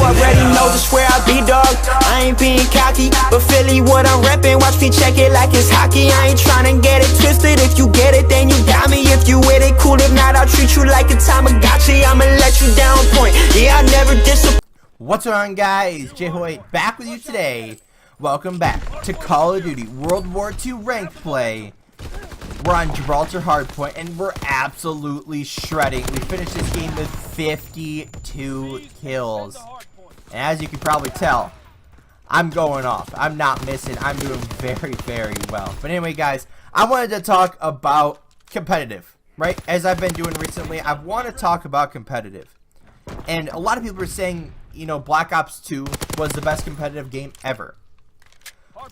already know just where I be, dog. I ain't being cocky, but Philly what I'm reppin'. Watch me check it like it's hockey. I ain't tryna get it twisted. If you get it, then you got me. If you with it, cool. If not, I'll treat you like a Tamagotchi. I'ma let you down point. Yeah, I never disappoint. What's going on, guys? JHoyt back with you today. Welcome back to Call of Duty World War II ranked play. We're on Gibraltar Hardpoint and we're absolutely shredding. We finished this game with 52 kills. And as you can probably tell, I'm going off. I'm not missing. I'm doing very, very well. But anyway, guys, I wanted to talk about competitive, right? As I've been doing recently, I want to talk about competitive. And a lot of people are saying, you know, Black Ops 2 was the best competitive game ever.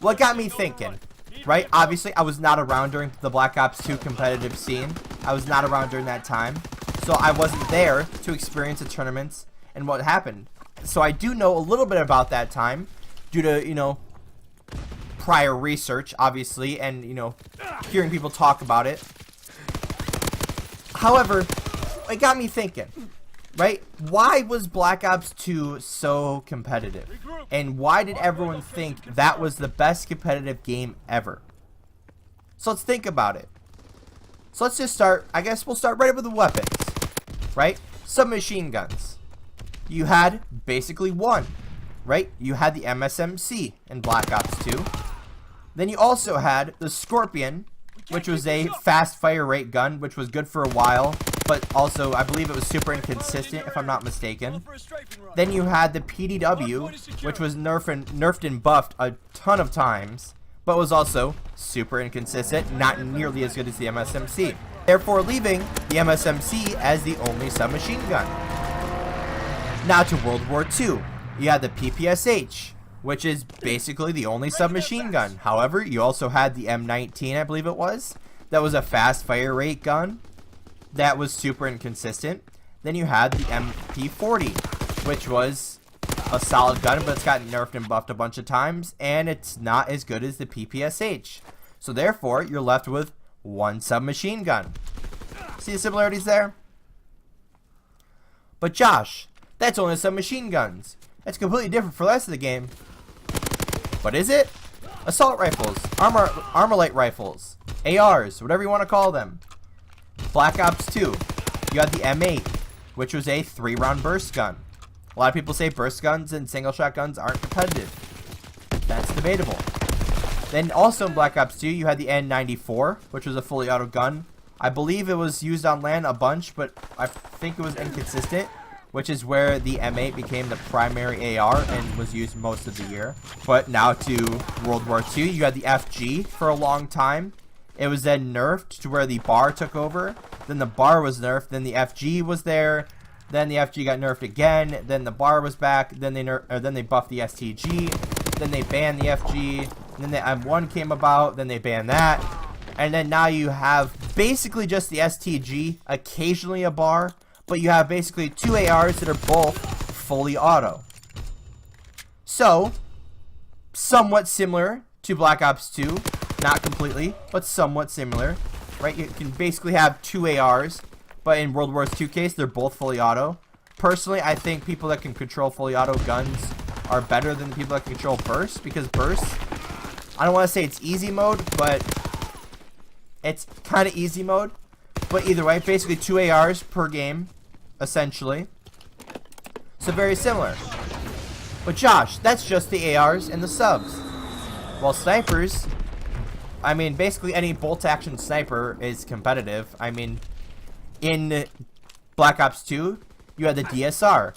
What got me thinking, right? Obviously, I was not around during the Black Ops 2 competitive scene. I was not around during that time. So I wasn't there to experience the tournaments and what happened. So I do know a little bit about that time due to, you know, prior research, obviously, and, you know, hearing people talk about it. However, it got me thinking. Right? Why was Black Ops 2 so competitive? And why did everyone think that was the best competitive game ever? So let's think about it. So let's just start, I guess we'll start right with the weapons. Right? Submachine guns. You had basically one. Right? You had the MSMC in Black Ops 2. Then you also had the Scorpion, which was a fast fire rate gun, which was good for a while. But also, I believe it was super inconsistent, if I'm not mistaken. Then you had the PDW, which was nerfed and buffed a ton of times, but was also super inconsistent, not nearly as good as the MSMC. Therefore, leaving the MSMC as the only submachine gun. Now to World War II. You had the PPSH, which is basically the only submachine gun. However, you also had the M19, I believe it was. That was a fast fire rate gun. That was super inconsistent. Then you had the MP40, which was a solid gun, but it's gotten nerfed and buffed a bunch of times, and it's not as good as the PPSH. So therefore, you're left with one submachine gun. See the similarities there? But Josh, that's only submachine guns. That's completely different for the rest of the game. But is it? Assault rifles, armalite rifles, ARs, whatever you want to call them. Black Ops 2, you had the M8, which was a 3-round burst gun. A lot of people say burst guns and single shot guns aren't competitive. That's debatable. Then also in Black Ops 2, you had the N94, which was a fully auto gun. I believe it was used on land a bunch, but I think it was inconsistent, which is where the M8 became the primary AR and was used most of the year. But now to World War II, you had the FG for a long time. It was then nerfed to where the bar took over. Then the bar was nerfed. Then the FG was there. Then the FG got nerfed again. Then the bar was back. Then they buffed the STG. Then they banned the FG. Then the M1 came about. Then they banned that. And then now you have basically just the STG, occasionally a bar, but you have basically two ARs that are both fully auto. So, somewhat similar to Black Ops 2. Not completely, but somewhat similar, right? You can basically have two ARs, but in World War II case, they're both fully auto. Personally, I think people that can control fully auto guns are better than the people that can control bursts, because bursts, I don't want to say it's easy mode, but it's kind of easy mode. But either way, basically two ARs per game, essentially. So very similar. But Josh, that's just the ARs and the subs. While snipers, I mean, basically any bolt-action sniper is competitive. I mean, in Black Ops 2, you had the DSR.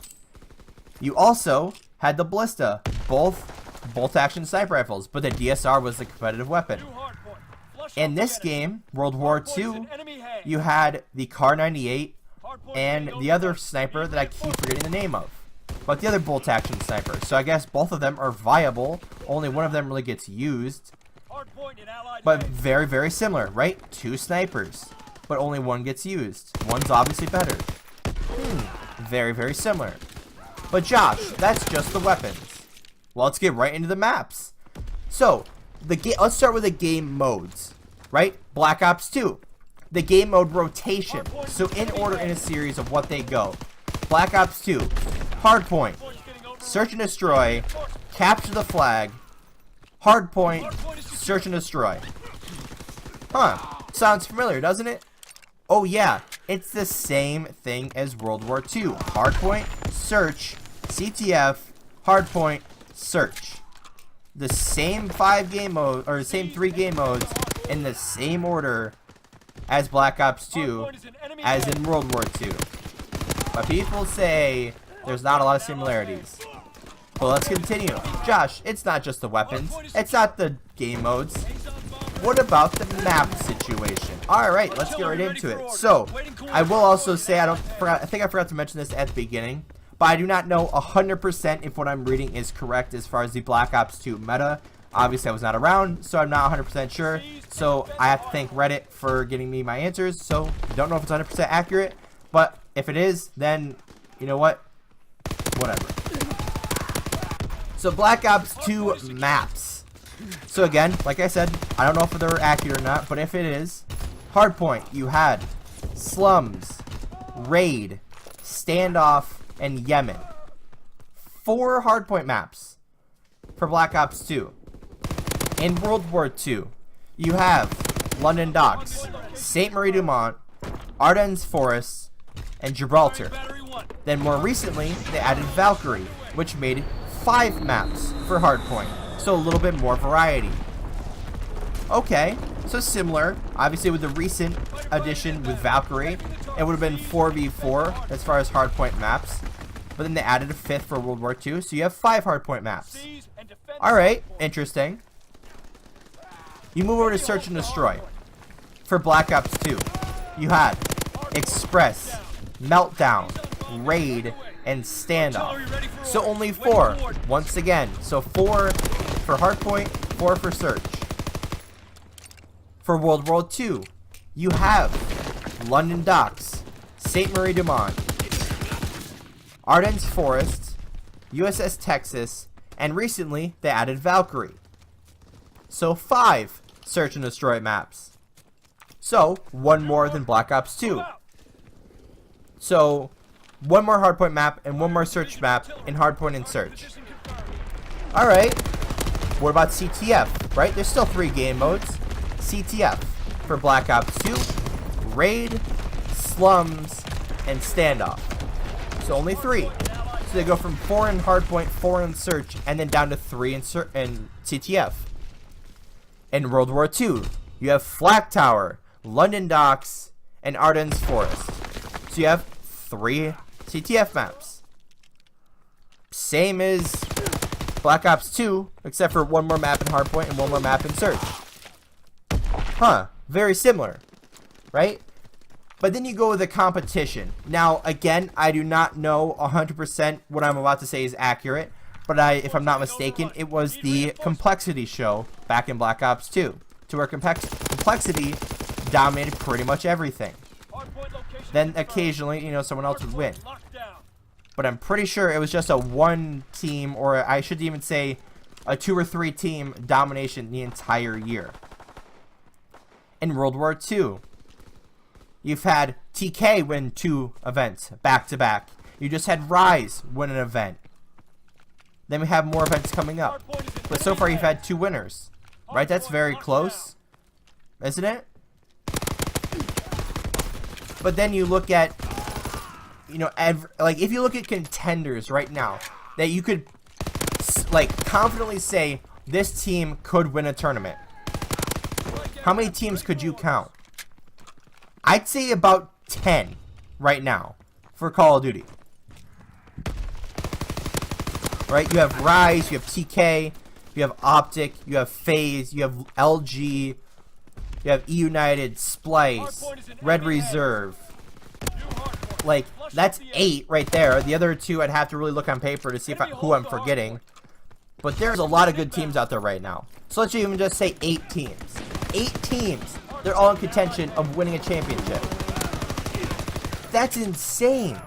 You also had the Ballista, both bolt-action sniper rifles, but the DSR was the competitive weapon. In this game, World War II, you had the Kar 98 and the other sniper that I keep forgetting the name of. But the other bolt-action sniper. So I guess both of them are viable. Only one of them really gets used. But very, very similar, right? Two snipers, but only one gets used. One's obviously better. Very, very similar. But Josh, that's just the weapons. Well, let's get right into the maps. So, let's start with the game modes, right? Black Ops 2. The game mode rotation. So in order in a series of what they go. Black Ops 2, Hardpoint, search and destroy, capture the flag, hardpoint, search and destroy. Huh, sounds familiar, doesn't it? Oh yeah, it's the same thing as World War II. Hardpoint, search, CTF, hardpoint, search. The same 5 game modes, or the same 3 game modes in the same order as Black Ops 2 as in World War II. But people say there's not a lot of similarities. But let's continue. Josh, it's not just the weapons. It's not the game modes. What about the map situation? Alright, let's get right into it. So, I will also say, I think I forgot to mention this at the beginning, but I do not know 100% if what I'm reading is correct as far as the Black Ops 2 meta. Obviously, I was not around, so I'm not 100% sure. So, I have to thank Reddit for getting me my answers. So, I don't know if it's 100% accurate, but if it is, then, you know what? Whatever. So, Black Ops 2 maps. So again, like I said, I don't know if they're accurate or not, but if it is, hardpoint, you had slums, raid, standoff, and Yemen. 4 hardpoint maps for Black Ops 2. In World War II, you have London Docks, Saint Marie du Mont, Ardennes Forests, and Gibraltar. Then more recently, they added Valkyrie, which made 5 maps for hardpoint. So a little bit more variety. Okay, so similar. Obviously with the recent addition with Valkyrie, it would have been 4v4 as far as hardpoint maps. But then they added a 5th for World War II, so you have 5 hardpoint maps. Alright, interesting. You move over to Search and Destroy. For Black Ops 2, you had Express, Meltdown, Raid, and Standoff. So only 4, once again. So 4 for hardpoint, 4 for search. For World War II, you have London Docks, Saint Marie du Mont, Ardennes Forests, USS Texas, and recently they added Valkyrie. So 5 search and destroy maps. So 1 more than Black Ops 2. So 1 more hardpoint map and 1 more search map in hardpoint and search. Alright. What about CTF? Right? There's still 3 game modes. CTF for Black Ops 2, Raid, Slums, and Standoff. So only 3. So they go from 4 in hardpoint, 4 in search, and then down to 3 in CTF. In World War II, you have Flak Tower, London Docks, and Ardennes Forest. So you have 3 CTF maps. Same as Black Ops 2, except for 1 more map in hardpoint and 1 more map in search. Huh, very similar, right? But then you go with the competition. Now, again, I do not know 100% what I'm about to say is accurate, but if I'm not mistaken, it was the complexity show back in Black Ops 2, to where complexity dominated pretty much everything. Then occasionally, you know, someone else would win. But I'm pretty sure it was just a 1 team, or I should even say a 2 or 3 team domination the entire year. In World War II, you've had TK win 2 events back to back. You just had Rise win an event. Then we have more events coming up. But so far you've had 2 winners. Right? That's very close. Isn't it? But then you look at, you know, like if you look at contenders right now, that you could like confidently say this team could win a tournament. How many teams could you count? I'd say about 10 right now for Call of Duty. Right? You have Rise, you have TK, you have Optic, you have FaZe, you have LG, you have E-United, Splice, Red Reserve. Like, that's 8 right there. The other 2 I'd have to really look on paper to see who I'm forgetting. But there's a lot of good teams out there right now. So let's even just say 8 teams. 8 teams. They're all in contention of winning a championship. That's insane.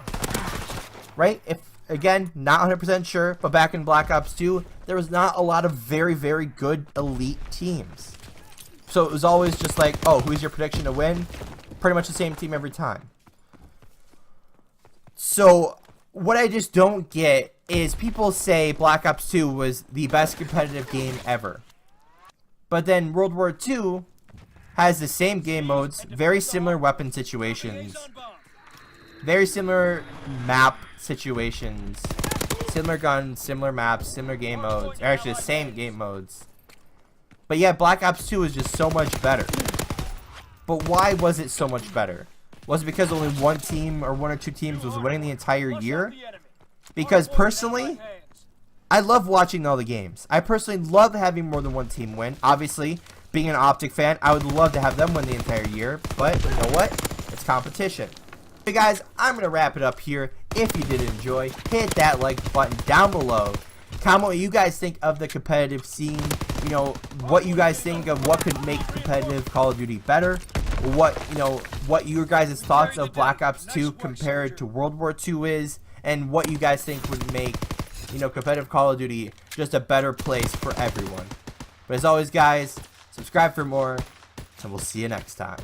Right? If, again, not 100% sure, but back in Black Ops 2, there was not a lot of very, very good elite teams. So it was always just like, oh, who's your prediction to win? Pretty much the same team every time. So what I just don't get is people say Black Ops 2 was the best competitive game ever. But then World War II has the same game modes, very similar weapon situations, very similar map situations, similar guns, similar maps, similar game modes, or actually the same game modes. But yeah, Black Ops 2 is just so much better. But why was it so much better? Was it because only one team or one or two teams was winning the entire year? Because personally, I love watching all the games. I personally love having more than one team win. Obviously, being an Optic fan, I would love to have them win the entire year. But you know what? It's competition. Hey guys, I'm going to wrap it up here. If you did enjoy, hit that like button down below. Comment what you guys think of the competitive scene. You know, what you guys think of what could make competitive Call of Duty better. What your guys' thoughts of Black Ops 2 compared to World War II is. And what you guys think would make, competitive Call of Duty just a better place for everyone. But as always, guys, subscribe for more, and we'll see you next time.